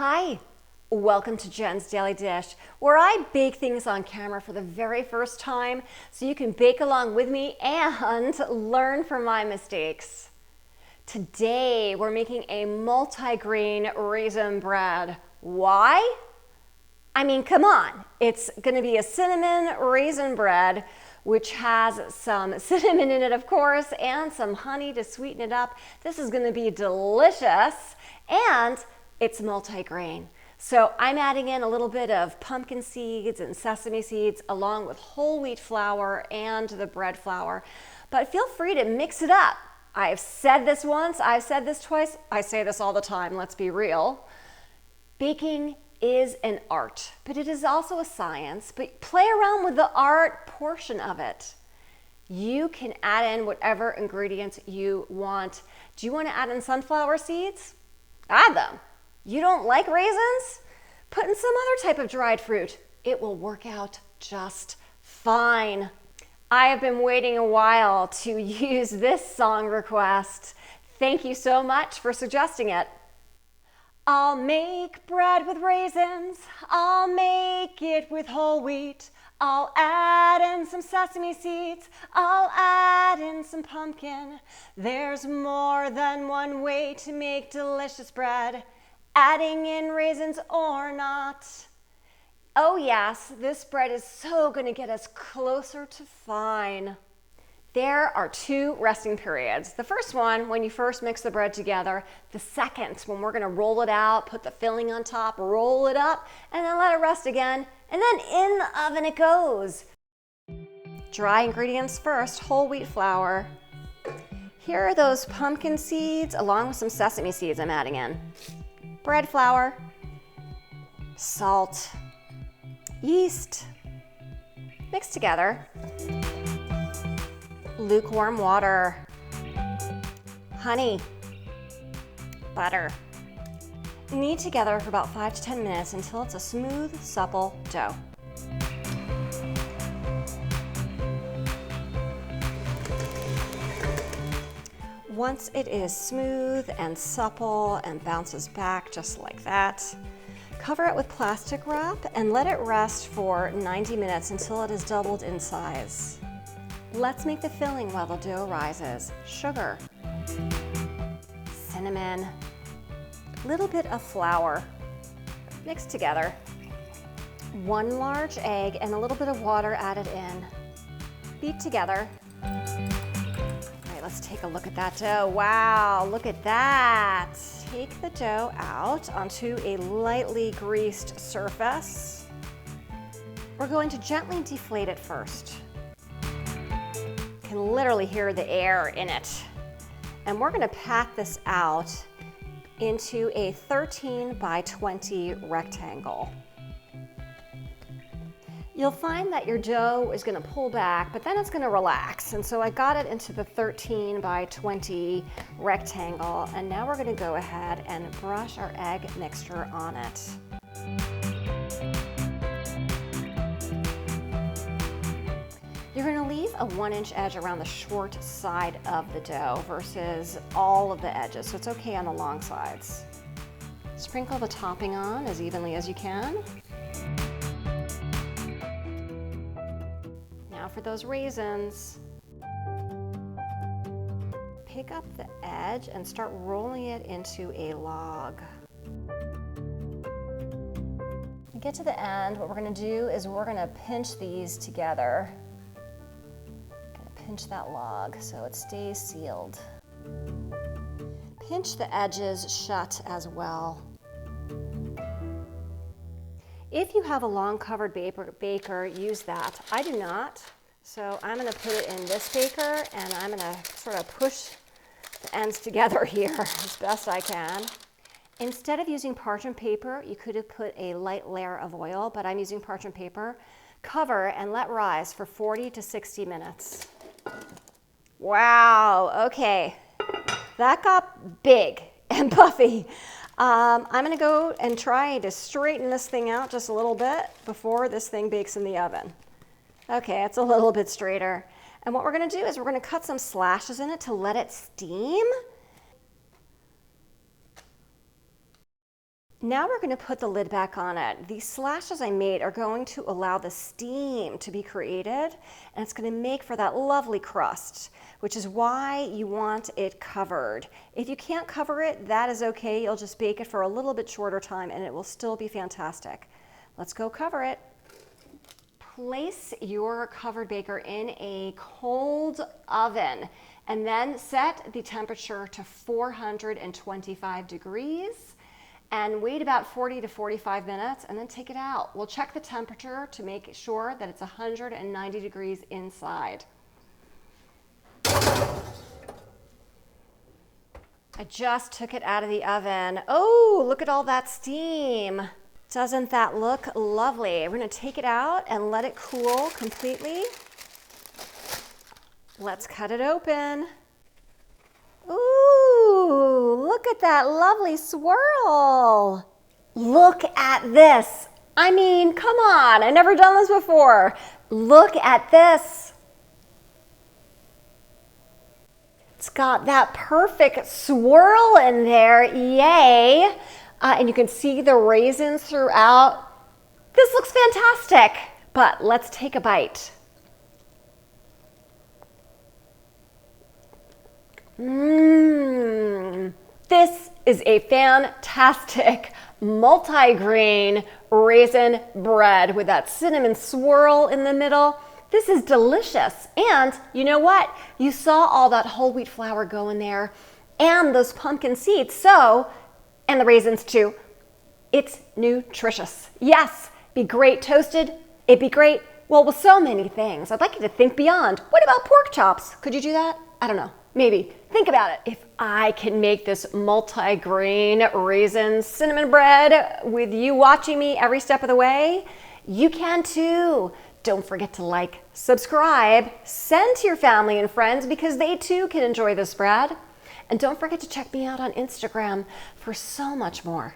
Hi, welcome to Jen's Daily Dish, where I bake things on camera for the very first time so you can bake along with me and learn from my mistakes. Today, we're making a multigrain raisin bread. Why? I mean, come on. It's going to be a cinnamon raisin bread, which has some cinnamon in it, of course, and some honey to sweeten it up. This is going to be delicious, and it's multigrain. So I'm adding in a little bit of pumpkin seeds and sesame seeds along with whole wheat flour and the bread flour. But feel free to mix it up. I've said this once, I've said this twice, I say this all the time, let's be real. Baking is an art, but it is also a science. But play around with the art portion of it. You can add in whatever ingredients you want. Do you want to add in sunflower seeds? Add them. You don't like raisins? Put in some other type of dried fruit. It will work out just fine. I have been waiting a while to use this song request. Thank you so much for suggesting it. I'll make bread with raisins. I'll make it with whole wheat. I'll add in some sesame seeds. I'll add in some pumpkin. There's more than one way to make delicious bread, adding in raisins or not. Oh yes, this bread is so going to get us closer to fine. There are two resting periods. The first one, when you first mix the bread together. The second, when we're going to roll it out, put the filling on top, roll it up, and then let it rest again. And then in the oven it goes. Dry ingredients first, whole wheat flour. Here are those pumpkin seeds along with some sesame seeds I'm adding in. Bread flour, salt, yeast, mix together. Lukewarm water, honey, butter. Knead together for about 5 to 10 minutes until it's a smooth, supple dough. Once it is smooth and supple and bounces back just like that, cover it with plastic wrap and let it rest for 90 minutes until it is doubled in size. Let's make the filling while the dough rises. Sugar, cinnamon, little bit of flour, mix together. 1 large egg and a little bit of water added in. Beat together. All right, let's take a look at that dough. Wow, look at that. Take the dough out onto a lightly greased surface. We're going to gently deflate it first. You can literally hear the air in it. And we're going to pat this out into a 13 by 20 rectangle. You'll find that your dough is going to pull back, but then it's going to relax. And so I got it into the 13 by 20 rectangle. And now we're going to go ahead and brush our egg mixture on it. You're going to leave a 1-inch edge around the short side of the dough versus all of the edges, so it's okay on the long sides. Sprinkle the topping on as evenly as you can. Now for those raisins. Pick up the edge and start rolling it into a log. When you get to the end, what we're going to do is we're going to pinch these together. Pinch that log so it stays sealed. Pinch the edges shut as well. If you have a long covered baker, use that. I do not, so I'm going to put it in this baker and I'm going to sort of push the ends together here as best I can. Instead of using parchment paper, you could have put a light layer of oil, but I'm using parchment paper. Cover and let rise for 40 to 60 minutes. Wow, okay, that got big and puffy. I'm gonna go and try to straighten this thing out just a little bit before this thing bakes in the oven. Okay, it's a little bit straighter. And what we're gonna do is we're gonna cut some slashes in it to let it steam. Now we're going to put the lid back on it. These slashes I made are going to allow the steam to be created, and it's going to make for that lovely crust, which is why you want it covered. If you can't cover it, that is okay. You'll just bake it for a little bit shorter time and it will still be fantastic. Let's go cover it. Place your covered baker in a cold oven and then set the temperature to 425 degrees and wait about 40 to 45 minutes and then take it out. We'll check the temperature to make sure that it's 190 degrees inside. I just took it out of the oven. Oh, look at all that steam. Doesn't that look lovely? We're going to take it out and let it cool completely. Let's cut it open. Ooh, look at that lovely swirl. Look at this. I mean, come on, I've never done this before. Look at this. It's got that perfect swirl in there, yay. And you can see the raisins throughout. This looks fantastic, but let's take a bite. This is a fantastic multi-grain raisin bread with that cinnamon swirl in the middle. This is delicious. And you know what? You saw all that whole wheat flour go in there and those pumpkin seeds, and the raisins too. It's nutritious. Yes, be great toasted. It'd be great, well, with so many things. I'd like you to think beyond. What about pork chops? Could you do that? I don't know. Maybe. Think about it. If I can make this multi-grain raisin cinnamon bread with you watching me every step of the way, you can too. Don't forget to like, subscribe, send to your family and friends because they too can enjoy this bread. And don't forget to check me out on Instagram for so much more.